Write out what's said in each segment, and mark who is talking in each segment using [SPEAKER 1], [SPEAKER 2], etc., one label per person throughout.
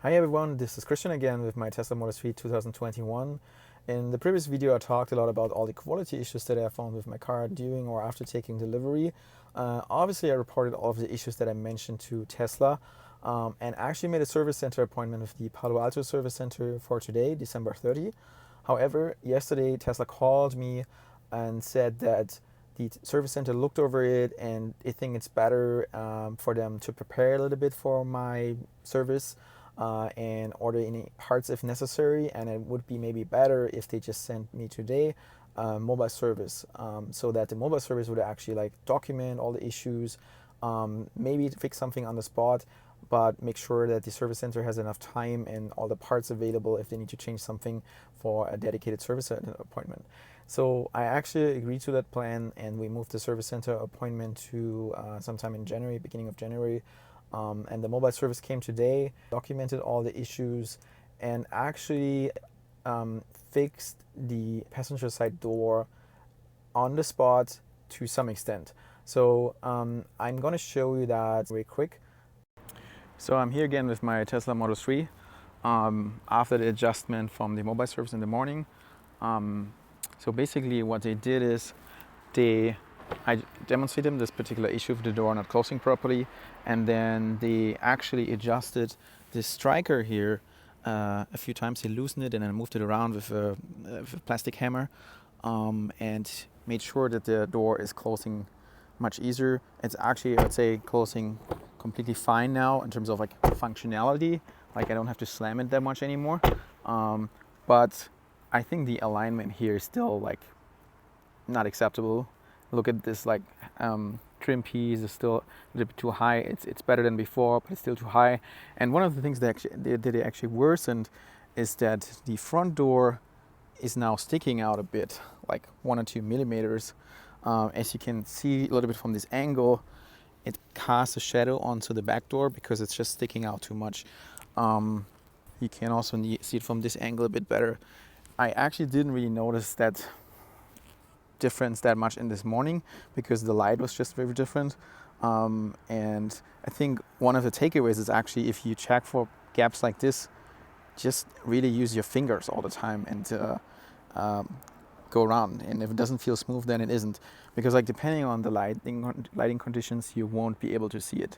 [SPEAKER 1] Hi everyone, this is Christian again with my Tesla Model 3 2021. In the previous video I talked a lot about all the quality issues that I found with my car during or after taking delivery. Obviously I reported all of the issues that I mentioned to Tesla and actually made a service center appointment with the Palo Alto Service Center for today, December 30. However, yesterday Tesla called me and said that the service center looked over it and they think it's better for them to prepare a little bit for my service and order any parts if necessary, and it would be maybe better if they just sent me today mobile service so that the mobile service would actually like document all the issues, maybe fix something on the spot, but make sure that the service center has enough time and all the parts available if they need to change something for a dedicated service center appointment. So I actually agreed to that plan and we moved the service center appointment to sometime in January, beginning of January. And the mobile service came today, documented all the issues, and actually fixed the passenger side door on the spot to some extent. So I'm going to show you that very quick. So I'm here again with my Tesla Model 3 after the adjustment from the mobile service in the morning. So basically what they did is I demonstrated them this particular issue of the door not closing properly, and then they actually adjusted this striker here a few times. They loosened it and then moved it around with a plastic hammer and made sure that the door is closing much easier. It's actually, I'd say, closing completely fine now in terms of like functionality. Like I don't have to slam it that much anymore. But I think the alignment here is still like not acceptable. Look at this, like trim piece is still a little bit too high. It's better than before, but it's still too high. And one of the things that they actually worsened is that the front door is now sticking out a bit, like 1 or 2 millimeters. As you can see a little bit from this angle, it casts a shadow onto the back door because it's just sticking out too much. You can also see it from this angle a bit better. I actually didn't really notice that difference that much in this morning because the light was just very different, and I think one of the takeaways is actually if you check for gaps like this, just really use your fingers all the time and go around, and if it doesn't feel smooth then it isn't, because like depending on the lighting conditions you won't be able to see it.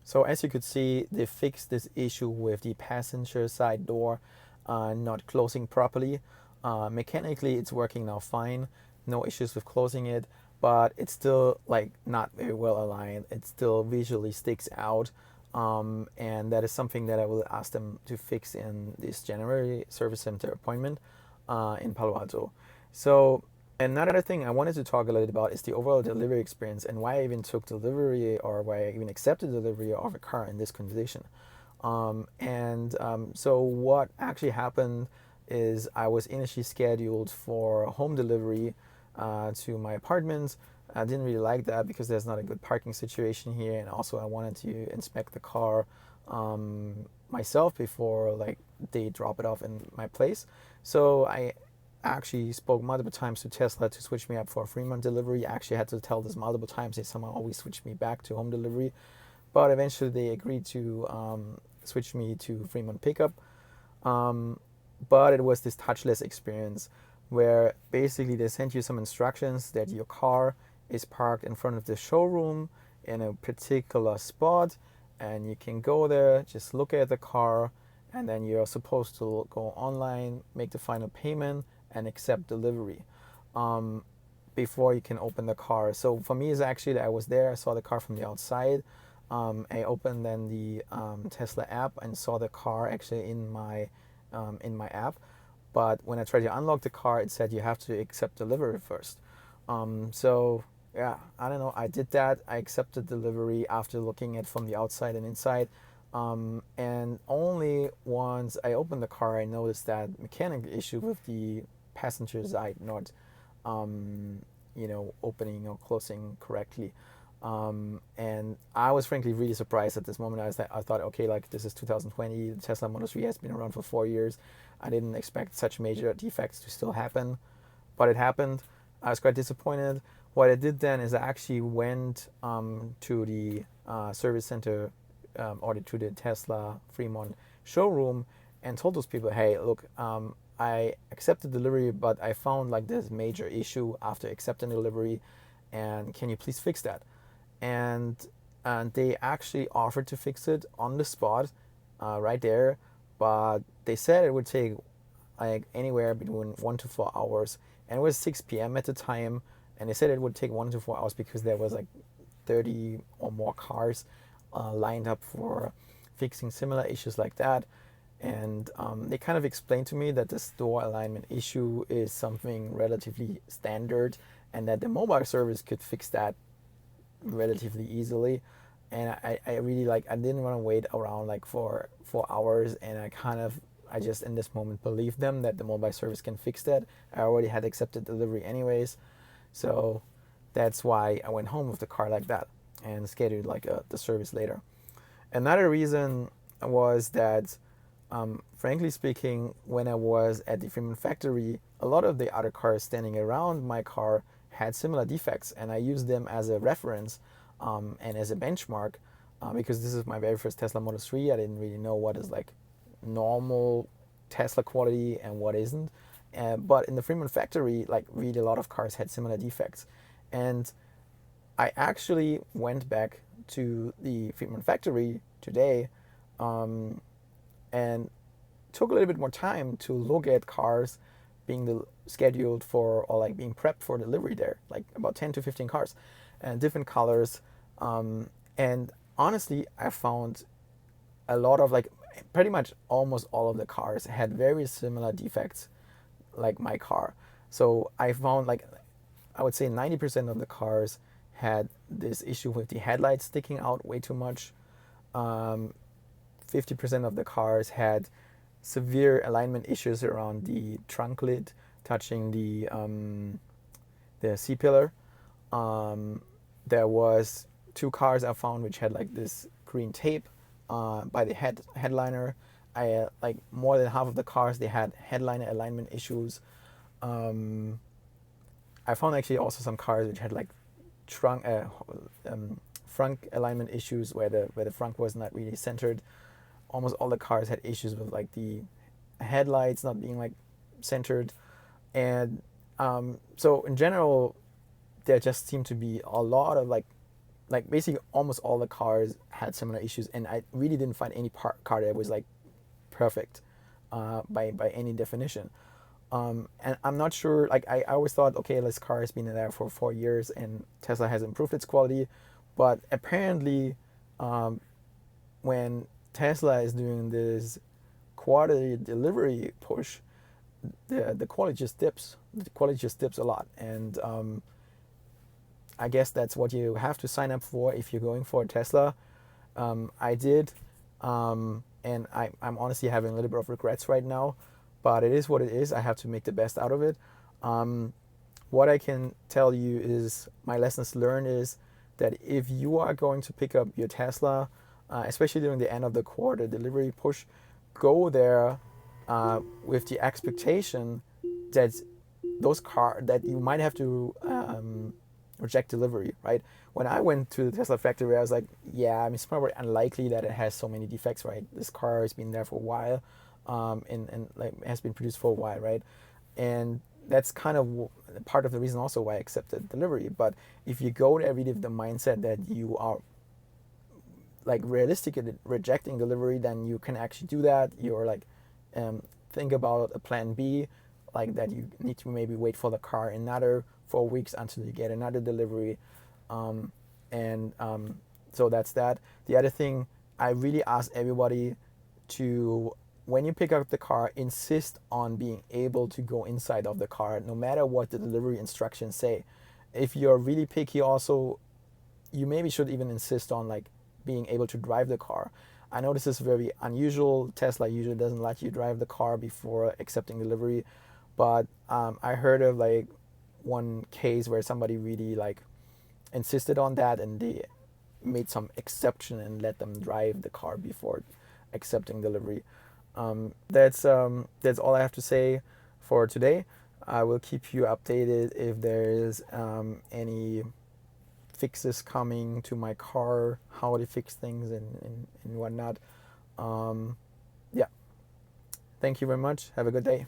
[SPEAKER 1] So as you could see, they fixed this issue with the passenger side door not closing properly. Mechanically it's working now fine, no issues with closing it, but it's still like not very well aligned. It still visually sticks out, and that is something that I will ask them to fix in this January service center appointment in Palo Alto. So another thing I wanted to talk a little bit about is the overall delivery experience and why I even took delivery, or why I even accepted delivery of a car in this condition. So what actually happened is I was initially scheduled for home delivery to my apartment. I didn't really like that because there's not a good parking situation here, and also I wanted to inspect the car myself before like they drop it off in my place. So I actually spoke multiple times to Tesla to switch me up for a Fremont delivery. I actually had to tell this multiple times. They somehow always switch me back to home delivery, but eventually they agreed to switch me to Fremont pickup. But it was this touchless experience where basically they sent you some instructions that your car is parked in front of the showroom in a particular spot, and you can go there, just look at the car, and then you're supposed to go online, make the final payment, and accept delivery before you can open the car. So for me, it's actually that I was there, I saw the car from the outside. I opened then the Tesla app and saw the car actually in my app. But when I tried to unlock the car, it said you have to accept delivery first. So yeah, I don't know. I did that. I accepted delivery after looking at from the outside and inside. And only once I opened the car, I noticed that mechanical issue with the passenger side not, opening or closing correctly. And I was frankly really surprised at this moment. I thought, okay, like this is 2020, the Tesla Model 3 has been around for 4 years. I didn't expect such major defects to still happen, but it happened. I was quite disappointed. What I did then is I actually went to the service center or to the Tesla Fremont showroom and told those people, hey, look, I accepted delivery, but I found like this major issue after accepting delivery, and can you please fix that? And they actually offered to fix it on the spot, right there, but they said it would take like anywhere between 1 to 4 hours, and it was 6 p.m. at the time, and they said it would take 1 to 4 hours because there was like 30 or more cars lined up for fixing similar issues like that. And they kind of explained to me that the door alignment issue is something relatively standard, and that the mobile service could fix that relatively easily. And I really like, I didn't want to wait around like for 4 hours, and I just in this moment believed them that the mobile service can fix that. I already had accepted delivery anyways, so that's why I went home with the car like that and scheduled like the service later. Another reason was that, frankly speaking, when I was at the Fremont factory, a lot of the other cars standing around my car had similar defects, and I used them as a reference and as a benchmark, because this is my very first Tesla Model 3. I didn't really know what is like normal Tesla quality and what isn't. But in the Fremont factory, like really a lot of cars had similar defects. And I actually went back to the Fremont factory today, and took a little bit more time to look at cars being scheduled for, or like being prepped for delivery there, like about 10 to 15 cars and different colors. And honestly, I found a lot of like pretty much almost all of the cars had very similar defects like my car. So I found like, I would say 90% of the cars had this issue with the headlights sticking out way too much. 50% of the cars had severe alignment issues around the trunk lid touching the C-pillar. There was 2 cars I found which had like this green tape by the headliner. I like more than half of the cars, they had headliner alignment issues. I found actually also some cars which had like front alignment issues where the front was not really centered. Almost all the cars had issues with like the headlights not being like centered. And so in general, there just seemed to be a lot of like basically almost all the cars had similar issues, and I really didn't find any car that was like perfect by any definition. And I'm not sure, like I always thought, okay, this car has been there for 4 years and Tesla has improved its quality, but apparently when Tesla is doing this quarterly delivery push, the quality just dips. The quality just dips a lot, and I guess that's what you have to sign up for if you're going for a Tesla. I did, and I'm honestly having a little bit of regrets right now, but it is what it is. I have to make the best out of it. What I can tell you is my lessons learned is that if you are going to pick up your Tesla, especially during the end of the quarter delivery push, go there with the expectation that that you might have to reject delivery, right? When I went to the Tesla factory, I was like, yeah, I mean, it's probably unlikely that it has so many defects, right? This car has been there for a while, and like has been produced for a while, right? And that's kind of part of the reason also why I accepted delivery. But if you go there really with the mindset that you are like realistically rejecting delivery, then you can actually do that. You're like, think about a plan B, like that you need to maybe wait for the car another 4 weeks until you get another delivery. So that's that. The other thing, I really ask everybody to, when you pick up the car, insist on being able to go inside of the car, no matter what the delivery instructions say. If you're really picky also, you maybe should even insist on like being able to drive the car. I know this is very unusual. Tesla usually doesn't let you drive the car before accepting delivery, but I heard of like one case where somebody really like insisted on that, and they made some exception and let them drive the car before accepting delivery. That's all I have to say for today. I will keep you updated if there is any fixes coming to my car, how they fix things and whatnot. Yeah, Thank you very much. Have a good day.